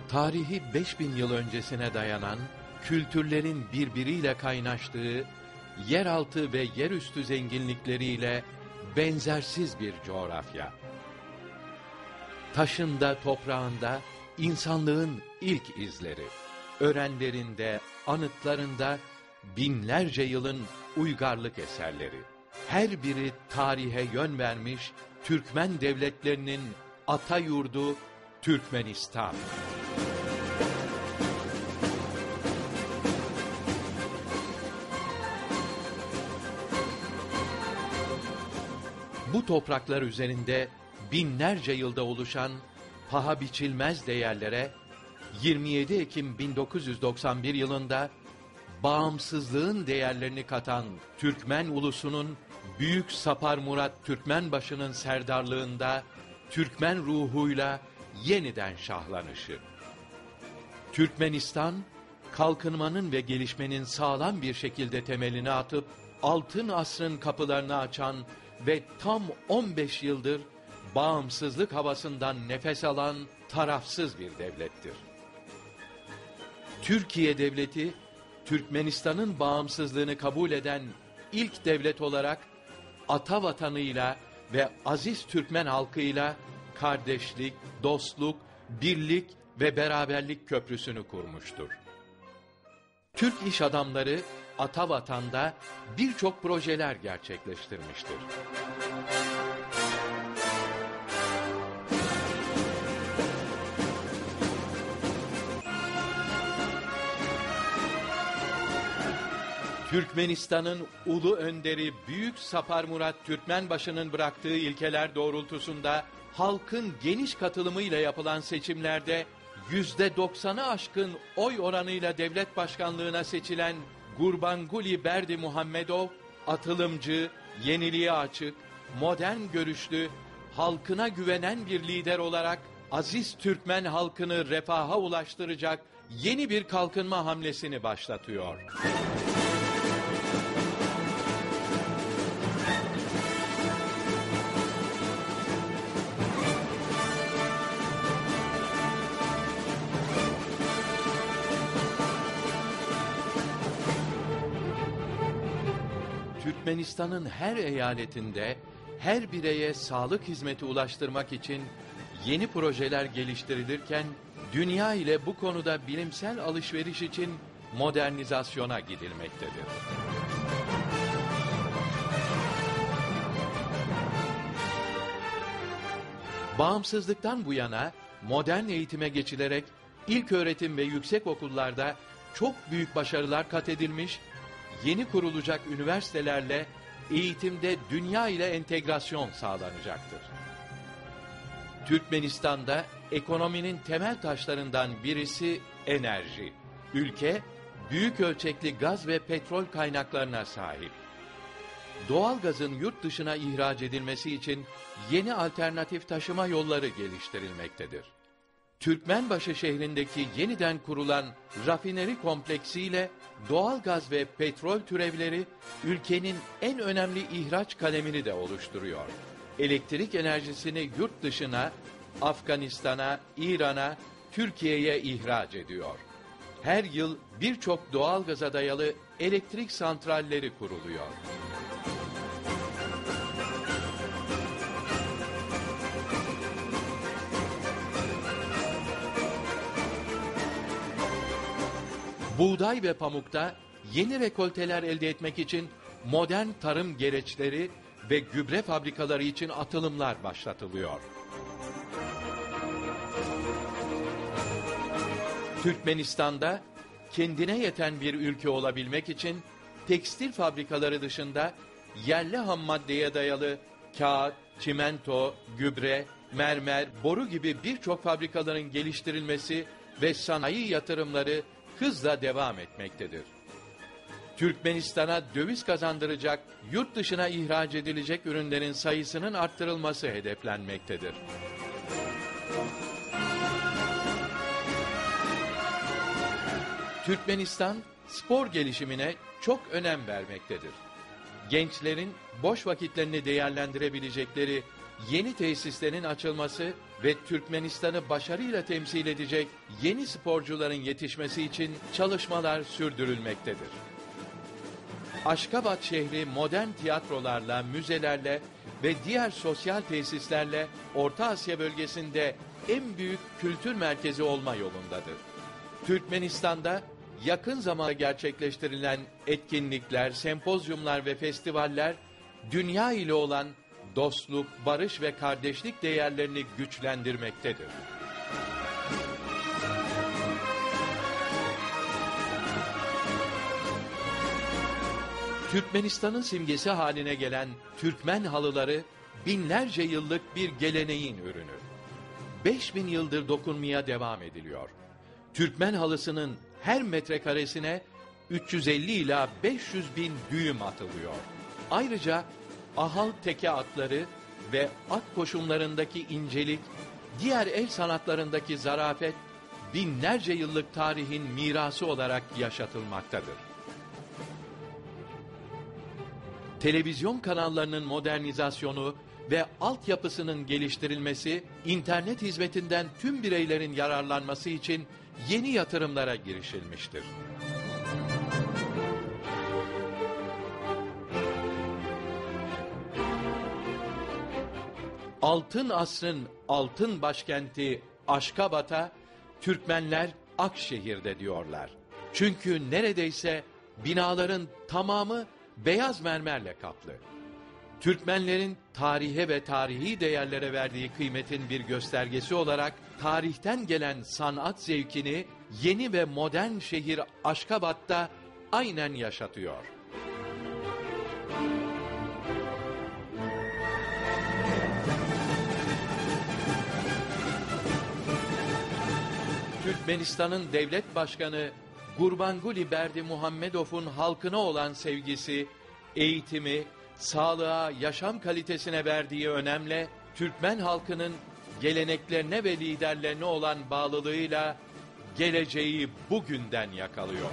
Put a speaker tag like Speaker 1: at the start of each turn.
Speaker 1: Tarihi 5000 yıl öncesine dayanan, kültürlerin birbiriyle kaynaştığı, yeraltı ve yerüstü zenginlikleriyle benzersiz bir coğrafya. Taşında, toprağında insanlığın ilk izleri, örenlerinde, anıtlarında binlerce yılın uygarlık eserleri. Her biri tarihe yön vermiş Türkmen devletlerinin ata yurdu Türkmenistan. Bu topraklar üzerinde binlerce yılda oluşan paha biçilmez değerlere 27 Ekim 1991 yılında bağımsızlığın değerlerini katan Türkmen ulusunun Büyük Sapar Murat Türkmenbaşı'nın serdarlığında Türkmen ruhuyla yeniden şahlanışı. Türkmenistan, kalkınmanın ve gelişmenin sağlam bir şekilde temelini atıp altın asrın kapılarını açan ve tam 15 yıldır bağımsızlık havasından nefes alan tarafsız bir devlettir. Türkiye Devleti, Türkmenistan'ın bağımsızlığını kabul eden ilk devlet olarak ata vatanıyla ve aziz Türkmen halkıyla kardeşlik, dostluk, birlik ve beraberlik köprüsünü kurmuştur. Türk iş adamları ata vatanda birçok projeler gerçekleştirmiştir. Türkmenistan'ın ulu önderi Büyük Sapar Murat Türkmenbaşı'nın bıraktığı ilkeler doğrultusunda halkın geniş katılımıyla yapılan seçimlerde %90'ı aşkın oy oranıyla devlet başkanlığına seçilen Gurbanguly Berdi Muhammedov, atılımcı, yeniliğe açık, modern görüşlü, halkına güvenen bir lider olarak aziz Türkmen halkını refaha ulaştıracak yeni bir kalkınma hamlesini başlatıyor. Türkmenistan'ın her eyaletinde her bireye sağlık hizmeti ulaştırmak için yeni projeler geliştirilirken, dünya ile bu konuda bilimsel alışveriş için modernizasyona gidilmektedir. Bağımsızlıktan bu yana modern eğitime geçilerek ilköğretim ve yüksek okullarda çok büyük başarılar kat edilmiş, yeni kurulacak üniversitelerle eğitimde dünya ile entegrasyon sağlanacaktır. Türkmenistan'da ekonominin temel taşlarından birisi enerji. Ülke, büyük ölçekli gaz ve petrol kaynaklarına sahip. Doğalgazın yurt dışına ihraç edilmesi için yeni alternatif taşıma yolları geliştirilmektedir. Türkmenbaşı şehrindeki yeniden kurulan rafineri kompleksiyle doğalgaz ve petrol türevleri ülkenin en önemli ihraç kalemini de oluşturuyor. Elektrik enerjisini yurt dışına, Afganistan'a, İran'a, Türkiye'ye ihraç ediyor. Her yıl birçok doğalgaza dayalı elektrik santralleri kuruluyor. Buğday ve pamukta yeni rekolteler elde etmek için modern tarım gereçleri ve gübre fabrikaları için atılımlar başlatılıyor. Türkmenistan'da kendine yeten bir ülke olabilmek için tekstil fabrikaları dışında yerli ham maddeye dayalı kağıt, çimento, gübre, mermer, boru gibi birçok fabrikaların geliştirilmesi ve sanayi yatırımları hızla devam etmektedir. Türkmenistan'a döviz kazandıracak, yurt dışına ihraç edilecek ürünlerin sayısının arttırılması hedeflenmektedir. Türkmenistan, spor gelişimine çok önem vermektedir. Gençlerin boş vakitlerini değerlendirebilecekleri yeni tesislerin açılması ve Türkmenistan'ı başarıyla temsil edecek yeni sporcuların yetişmesi için çalışmalar sürdürülmektedir. Aşkabat şehri modern tiyatrolarla, müzelerle ve diğer sosyal tesislerle Orta Asya bölgesinde en büyük kültür merkezi olma yolundadır. Türkmenistan'da yakın zamanda gerçekleştirilen etkinlikler, sempozyumlar ve festivaller, dünya ile olan dostluk, barış ve kardeşlik değerlerini güçlendirmektedir. Türkmenistan'ın simgesi haline gelen Türkmen halıları binlerce yıllık bir geleneğin ürünü. 5000 yıldır dokunmaya devam ediliyor. Türkmen halısının her metrekaresine 350 ila 500 bin düğüm atılıyor. Ayrıca ahal teke atları ve at koşumlarındaki incelik, diğer el sanatlarındaki zarafet, binlerce yıllık tarihin mirası olarak yaşatılmaktadır. Televizyon kanallarının modernizasyonu ve altyapısının geliştirilmesi, internet hizmetinden tüm bireylerin yararlanması için yeni yatırımlara girişilmiştir. Altın asrın altın başkenti Aşkabat'a Türkmenler Akşehir'de diyorlar. Çünkü neredeyse binaların tamamı beyaz mermerle kaplı. Türkmenlerin tarihe ve tarihi değerlere verdiği kıymetin bir göstergesi olarak tarihten gelen sanat zevkini yeni ve modern şehir Aşkabat'ta aynen yaşatıyor. Türkmenistan'ın devlet başkanı Gurbanguly Berdimuhamedov'un halkına olan sevgisi, eğitimi, sağlığa, yaşam kalitesine verdiği önemle Türkmen halkının geleneklerine ve liderlerine olan bağlılığıyla geleceği bugünden yakalıyor.